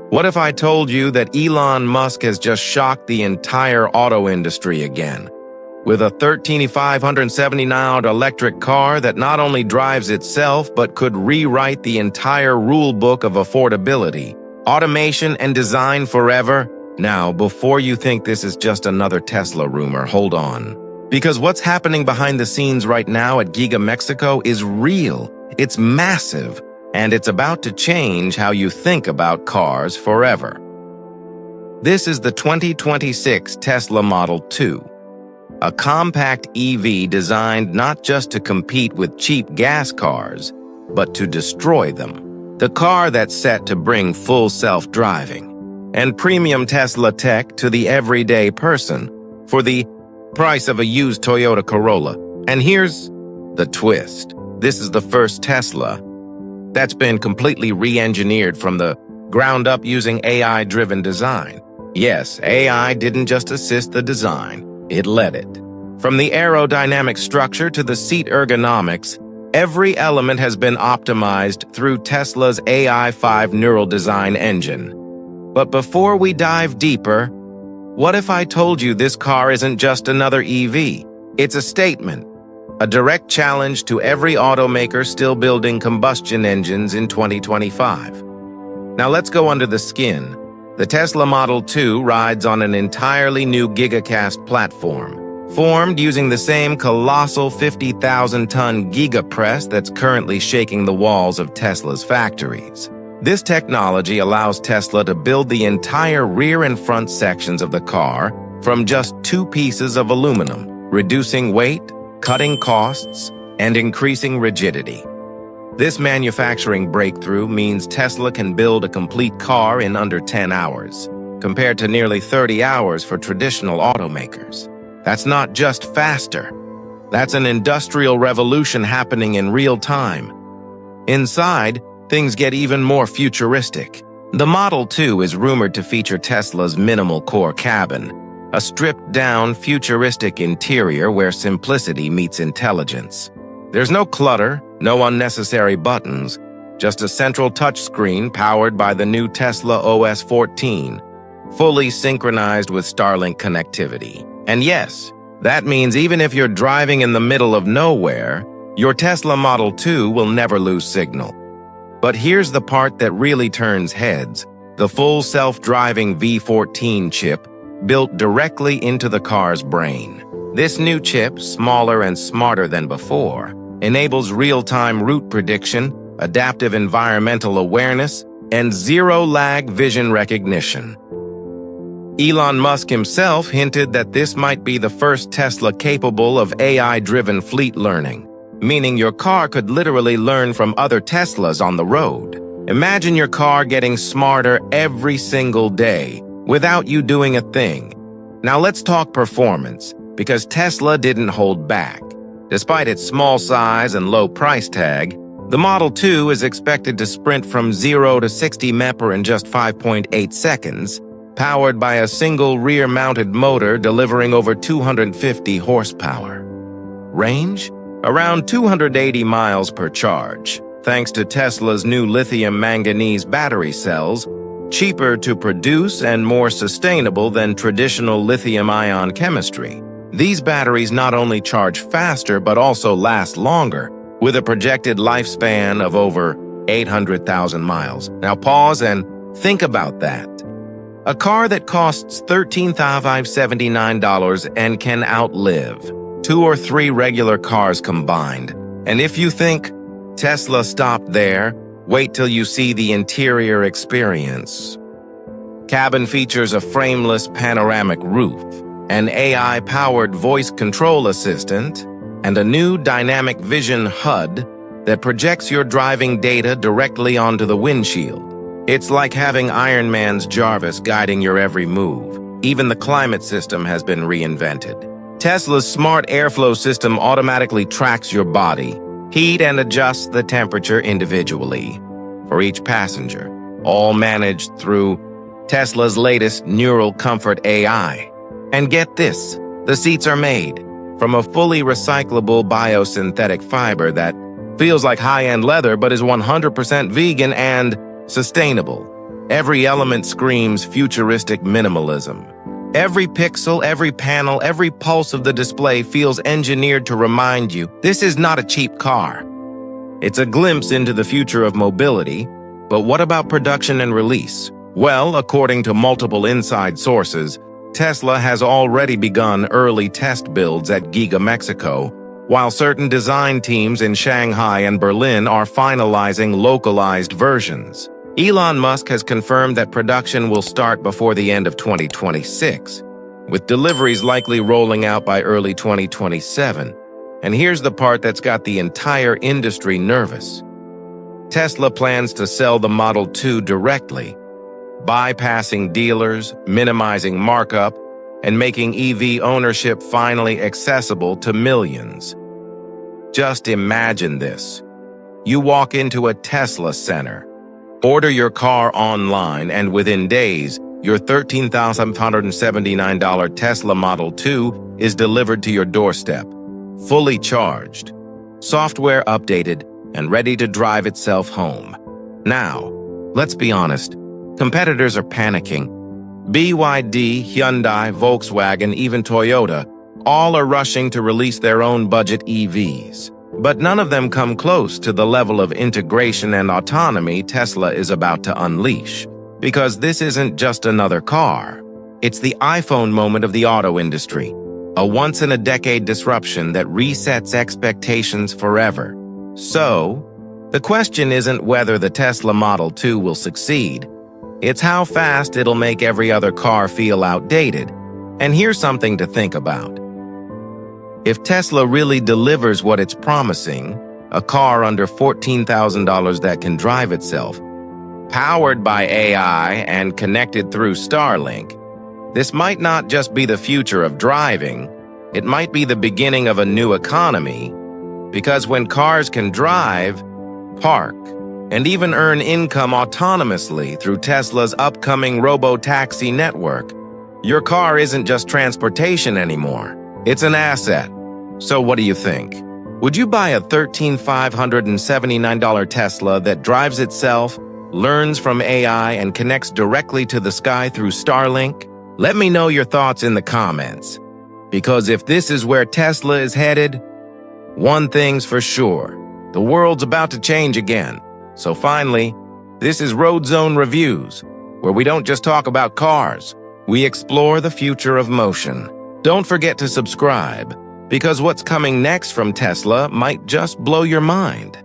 What if I told you that Elon Musk has just shocked the entire auto industry again? With a $13,579 electric car that not only drives itself but could rewrite the entire rule book of affordability, automation, and design forever? Now, before you think this is just another Tesla rumor, hold on. Because what's happening behind the scenes right now at Giga Mexico is real, it's massive, and it's about to change how you think about cars forever. This is the 2026 Tesla Model 2, a compact EV designed not just to compete with cheap gas cars, but to destroy them. The car that's set to bring full self-driving and premium Tesla tech to the everyday person for the price of a used Toyota Corolla. And here's the twist. This is the first Tesla that's been completely re-engineered from the ground up using AI-driven design. Yes, AI didn't just assist the design, it led it. From the aerodynamic structure to the seat ergonomics, every element has been optimized through Tesla's AI-5 neural design engine. But before we dive deeper, what if I told you this car isn't just another EV? It's a statement, a direct challenge to every automaker still building combustion engines in 2025. Now let's go under the skin. The Tesla Model 2 rides on an entirely new Gigacast platform, formed using the same colossal 50,000-ton Gigapress that's currently shaking the walls of Tesla's factories. This technology allows Tesla to build the entire rear and front sections of the car from just 2 pieces of aluminum, reducing weight, cutting costs, and increasing rigidity. This manufacturing breakthrough means Tesla can build a complete car in under 10 hours, compared to nearly 30 hours for traditional automakers. That's not just faster. That's an industrial revolution happening in real time. Inside, things get even more futuristic. The Model 2 is rumored to feature Tesla's minimal core cabin, a stripped-down, futuristic interior where simplicity meets intelligence. There's no clutter, no unnecessary buttons, just a central touchscreen powered by the new Tesla OS 14, fully synchronized with Starlink connectivity. And yes, that means even if you're driving in the middle of nowhere, your Tesla Model 2 will never lose signal. But here's the part that really turns heads: the full self-driving V14 chip built directly into the car's brain. This new chip, smaller and smarter than before, enables real-time route prediction, adaptive environmental awareness, and zero-lag vision recognition. Elon Musk himself hinted that this might be the first Tesla capable of AI-driven fleet learning, meaning your car could literally learn from other Teslas on the road. Imagine your car getting smarter every single day without you doing a thing. Now let's talk performance, because Tesla didn't hold back. Despite its small size and low price tag, the Model 2 is expected to sprint from 0 to 60 mph in just 5.8 seconds, powered by a single rear-mounted motor delivering over 250 horsepower. Range? Around 280 miles per charge, thanks to Tesla's new lithium-manganese battery cells, cheaper to produce and more sustainable than traditional lithium-ion chemistry. These batteries not only charge faster but also last longer, with a projected lifespan of over 800,000 miles. Now pause and think about that. A car that costs $13,579 and can outlive 2 or 3 regular cars combined. And if you think Tesla stopped there, wait till you see the interior experience. Cabin features a frameless panoramic roof, an AI-powered voice control assistant, and a new dynamic vision HUD that projects your driving data directly onto the windshield. It's like having Iron Man's Jarvis guiding your every move. Even the climate system has been reinvented. Tesla's smart airflow system automatically tracks your body, heat, and adjusts the temperature individually for each passenger, all managed through Tesla's latest Neural Comfort AI. And get this, the seats are made from a fully recyclable biosynthetic fiber that feels like high-end leather but is 100% vegan and sustainable. Every element screams futuristic minimalism. Every pixel, every panel, every pulse of the display feels engineered to remind you this is not a cheap car. It's a glimpse into the future of mobility, but what about production and release? Well, according to multiple inside sources, Tesla has already begun early test builds at Giga Mexico, while certain design teams in Shanghai and Berlin are finalizing localized versions. Elon Musk has confirmed that production will start before the end of 2026, with deliveries likely rolling out by early 2027. And here's the part that's got the entire industry nervous. Tesla plans to sell the Model 2 directly, bypassing dealers, minimizing markup, and making EV ownership finally accessible to millions. Just imagine this. You walk into a Tesla center, order your car online, and within days, your $13,579 Tesla Model 2 is delivered to your doorstep, fully charged, software updated, and ready to drive itself home. Now, let's be honest, competitors are panicking. BYD, Hyundai, Volkswagen, even Toyota, all are rushing to release their own budget EVs. But none of them come close to the level of integration and autonomy Tesla is about to unleash. Because this isn't just another car. It's the iPhone moment of the auto industry, a once-in-a-decade disruption that resets expectations forever. So, the question isn't whether the Tesla Model 2 will succeed. It's how fast it'll make every other car feel outdated. And here's something to think about. If Tesla really delivers what it's promising, a car under $14,000 that can drive itself, powered by AI and connected through Starlink, this might not just be the future of driving, it might be the beginning of a new economy, because when cars can drive, park, and even earn income autonomously through Tesla's upcoming robo-taxi network, your car isn't just transportation anymore. It's an asset. So what do you think? Would you buy a $13,579 Tesla that drives itself, learns from AI, and connects directly to the sky through Starlink? Let me know your thoughts in the comments. Because if this is where Tesla is headed, one thing's for sure, the world's about to change again. So finally, this is Road Zone Reviews, where we don't just talk about cars, we explore the future of motion. Don't forget to subscribe, because what's coming next from Tesla might just blow your mind.